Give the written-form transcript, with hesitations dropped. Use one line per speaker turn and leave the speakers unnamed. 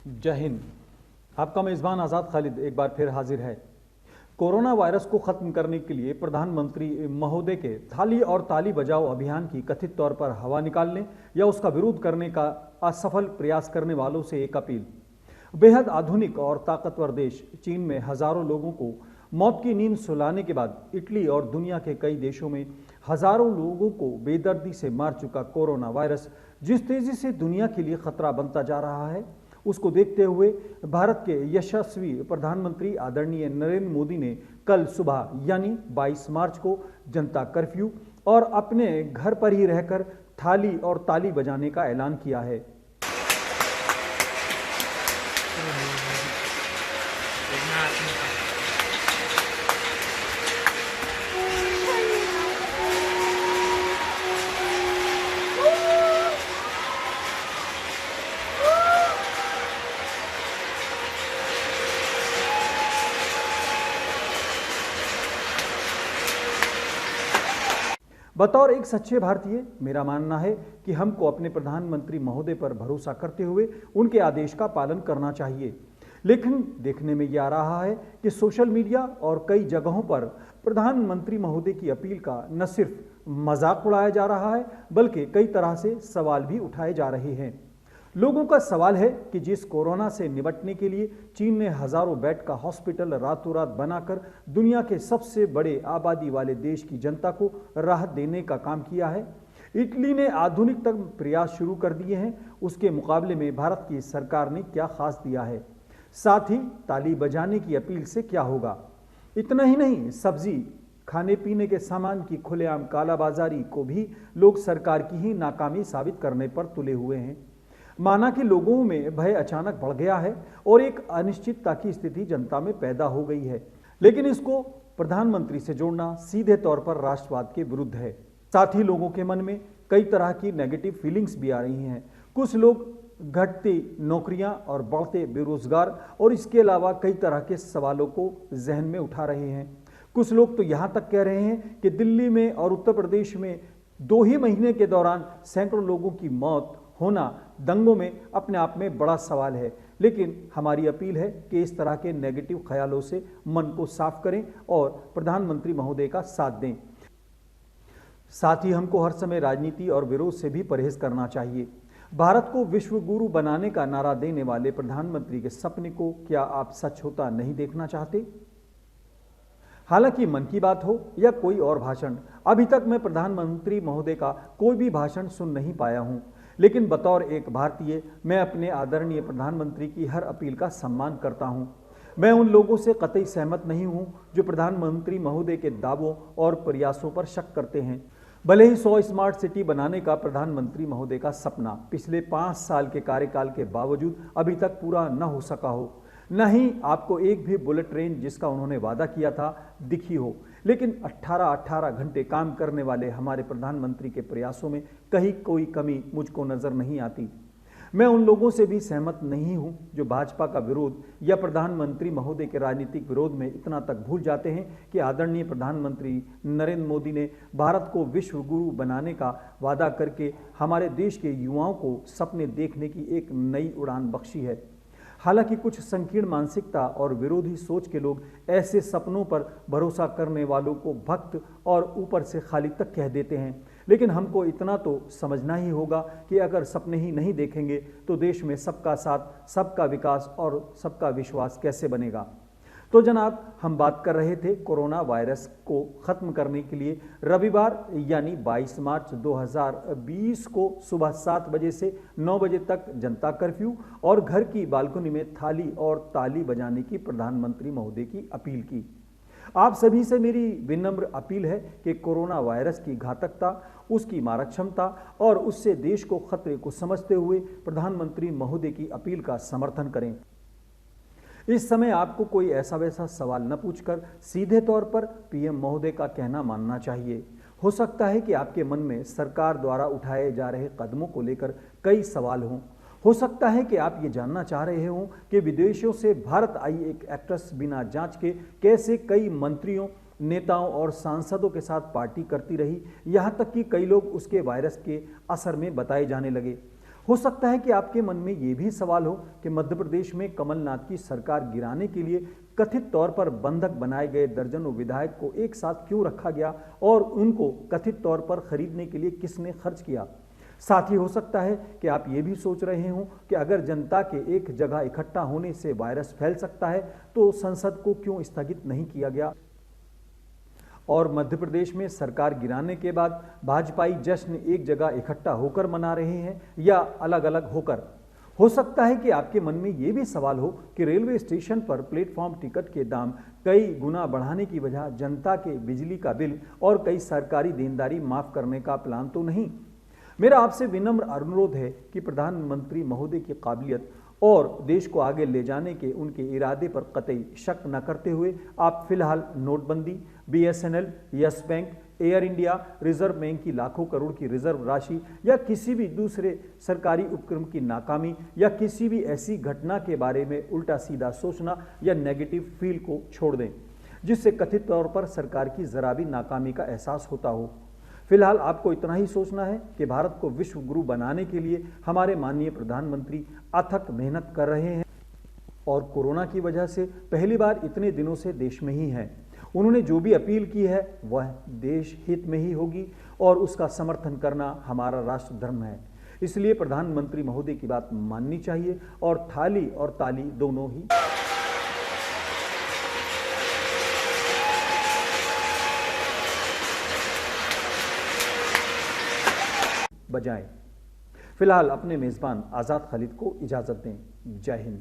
जय हिंद। आपका मेज़बान आज़ाद खालिद एक बार फिर हाजिर है। कोरोना वायरस को खत्म करने के लिए प्रधानमंत्री महोदय के थाली और ताली बजाओ अभियान की कथित तौर पर हवा निकालने या उसका विरोध करने का असफल प्रयास करने वालों से एक अपील। बेहद आधुनिक और ताकतवर देश चीन में हजारों लोगों को मौत की नींद सुलाने के बाद इटली और दुनिया के कई देशों में हजारों लोगों को बेदर्दी से मार चुका कोरोना वायरस जिस तेजी से दुनिया के लिए खतरा बनता जा रहा है, उसको देखते हुए भारत के यशस्वी प्रधानमंत्री आदरणीय नरेंद्र मोदी ने कल सुबह यानी 22 मार्च को जनता कर्फ्यू और अपने घर पर ही रहकर थाली और ताली बजाने का ऐलान किया है। बतौर एक सच्चे भारतीय मेरा मानना है कि हमको अपने प्रधानमंत्री महोदय पर भरोसा करते हुए उनके आदेश का पालन करना चाहिए। लेकिन देखने में यह आ रहा है कि सोशल मीडिया और कई जगहों पर प्रधानमंत्री महोदय की अपील का न सिर्फ मजाक उड़ाया जा रहा है बल्कि कई तरह से सवाल भी उठाए जा रहे हैं। लोगों का सवाल है कि जिस कोरोना से निपटने के लिए चीन ने हजारों बेड का हॉस्पिटल रातों रात बनाकर दुनिया के सबसे बड़े आबादी वाले देश की जनता को राहत देने का काम किया है, इटली ने आधुनिकतम प्रयास शुरू कर दिए हैं, उसके मुकाबले में भारत की सरकार ने क्या खास दिया है? साथ ही ताली बजाने की अपील से क्या होगा? इतना ही नहीं, सब्जी खाने पीने के सामान की खुलेआम कालाबाजारी को भी लोग सरकार की ही नाकामी साबित करने पर तुले हुए हैं। माना कि लोगों में भय अचानक बढ़ गया है और एक अनिश्चितता की स्थिति जनता में पैदा हो गई है, लेकिन इसको प्रधानमंत्री से जोड़ना सीधे तौर पर राष्ट्रवाद के विरुद्ध है। साथ ही लोगों के मन में कई तरह की नेगेटिव फीलिंग्स भी आ रही हैं। कुछ लोग घटती नौकरियां और बढ़ते बेरोजगार और इसके अलावा कई तरह के सवालों को जहन में उठा रहे हैं। कुछ लोग तो यहाँ तक कह रहे हैं कि दिल्ली में और उत्तर प्रदेश में 2 ही महीने के दौरान सैकड़ों लोगों की मौत होना दंगों में अपने आप में बड़ा सवाल है। लेकिन हमारी अपील है कि इस तरह के नेगेटिव ख्यालों से मन को साफ करें और प्रधानमंत्री महोदय का साथ दें। साथ ही हमको हर समय राजनीति और विरोध से भी परहेज करना चाहिए। भारत को विश्व गुरु बनाने का नारा देने वाले प्रधानमंत्री के सपने को क्या आप सच होता नहीं देखना चाहते? हालांकि मन की बात हो या कोई और भाषण, अभी तक मैं प्रधानमंत्री महोदय का कोई भी भाषण सुन नहीं पाया हूं, लेकिन बतौर एक भारतीय मैं अपने आदरणीय प्रधानमंत्री की हर अपील का सम्मान करता हूं। मैं उन लोगों से कतई सहमत नहीं हूं जो प्रधानमंत्री महोदय के दावों और प्रयासों पर शक करते हैं। भले ही 100 स्मार्ट सिटी बनाने का प्रधानमंत्री महोदय का सपना पिछले 5 साल के कार्यकाल के बावजूद अभी तक पूरा न हो सका हो, न ही आपको एक भी बुलेट ट्रेन जिसका उन्होंने वादा किया था दिखी हो, लेकिन 18-18 घंटे काम करने वाले हमारे प्रधानमंत्री के प्रयासों में कहीं कोई कमी मुझको नजर नहीं आती। मैं उन लोगों से भी सहमत नहीं हूं जो भाजपा का विरोध या प्रधानमंत्री महोदय के राजनीतिक विरोध में इतना तक भूल जाते हैं कि आदरणीय प्रधानमंत्री नरेंद्र मोदी ने भारत को विश्व गुरु बनाने का वादा करके हमारे देश के युवाओं को सपने देखने की एक नई उड़ान बख्शी है। हालांकि कुछ संकीर्ण मानसिकता और विरोधी सोच के लोग ऐसे सपनों पर भरोसा करने वालों को भक्त और ऊपर से खाली तक कह देते हैं, लेकिन हमको इतना तो समझना ही होगा कि अगर सपने ही नहीं देखेंगे तो देश में सबका साथ, सबका विकास और सबका विश्वास कैसे बनेगा? तो जनाब, हम बात कर रहे थे कोरोना वायरस को ख़त्म करने के लिए रविवार यानी 22 मार्च 2020 को सुबह 7 बजे से 9 बजे तक जनता कर्फ्यू और घर की बालकनी में थाली और ताली बजाने की प्रधानमंत्री महोदय की अपील की। आप सभी से मेरी विनम्र अपील है कि कोरोना वायरस की घातकता, उसकी मारक क्षमता और उससे देश को खतरे को समझते हुए प्रधानमंत्री महोदय की अपील का समर्थन करें। इस समय आपको कोई ऐसा वैसा सवाल न पूछकर सीधे तौर पर पीएम महोदय का कहना मानना चाहिए। हो सकता है कि आपके मन में सरकार द्वारा उठाए जा रहे कदमों को लेकर कई सवाल हों। हो सकता है कि आप ये जानना चाह रहे हों कि विदेशों से भारत आई एक एक्ट्रेस बिना जांच के कैसे कई मंत्रियों, नेताओं और सांसदों के साथ पार्टी करती रही, यहाँ तक कि कई लोग उसके वायरस के असर में बताए जाने लगे। हो सकता है कि आपके मन में ये भी सवाल हो कि मध्य प्रदेश में कमलनाथ की सरकार गिराने के लिए कथित तौर पर बंधक बनाए गए दर्जनों विधायक को एक साथ क्यों रखा गया और उनको कथित तौर पर खरीदने के लिए किसने खर्च किया। साथ ही हो सकता है कि आप ये भी सोच रहे हों कि अगर जनता के एक जगह इकट्ठा होने से वायरस फैल सकता है तो संसद को क्यों स्थगित नहीं किया गया। और मध्य प्रदेश में सरकार गिराने के बाद भाजपाई जश्न एक जगह इकट्ठा होकर मना रहे हैं या अलग अलग होकर। हो सकता है कि आपके मन में ये भी सवाल हो कि रेलवे स्टेशन पर प्लेटफॉर्म टिकट के दाम कई गुना बढ़ाने की वजह जनता के बिजली का बिल और कई सरकारी देनदारी माफ करने का प्लान तो नहीं। मेरा आपसे विनम्र अनुरोध है कि प्रधानमंत्री महोदय की काबिलियत और देश को आगे ले जाने के उनके इरादे पर कतई शक न करते हुए आप फिलहाल नोटबंदी, BSNL, yes bank, air India, reserve bank की लाखों करोड़ की रिजर्व राशि या किसी भी दूसरे सरकारी उपक्रम की नाकामी या किसी भी ऐसी घटना के बारे में उल्टा सीधा सोचना या नेगेटिव फील को छोड़ दें जिससे कथित तौर पर सरकार की जरा भी नाकामी का एहसास होता हो। फिलहाल आपको इतना ही सोचना है कि भारत को विश्व गुरु बनाने के लिए हमारे माननीय प्रधानमंत्री अथक मेहनत कर रहे हैं और कोरोना की वजह से पहली बार इतने दिनों से देश में ही हैं। उन्होंने जो भी अपील की है वह देश हित में ही होगी और उसका समर्थन करना हमारा राष्ट्र धर्म है। इसलिए प्रधानमंत्री महोदय की बात माननी चाहिए और थाली और ताली दोनों ही बजाएं। फिलहाल अपने मेजबान आजाद खालिद को इजाजत दें। जय हिंद।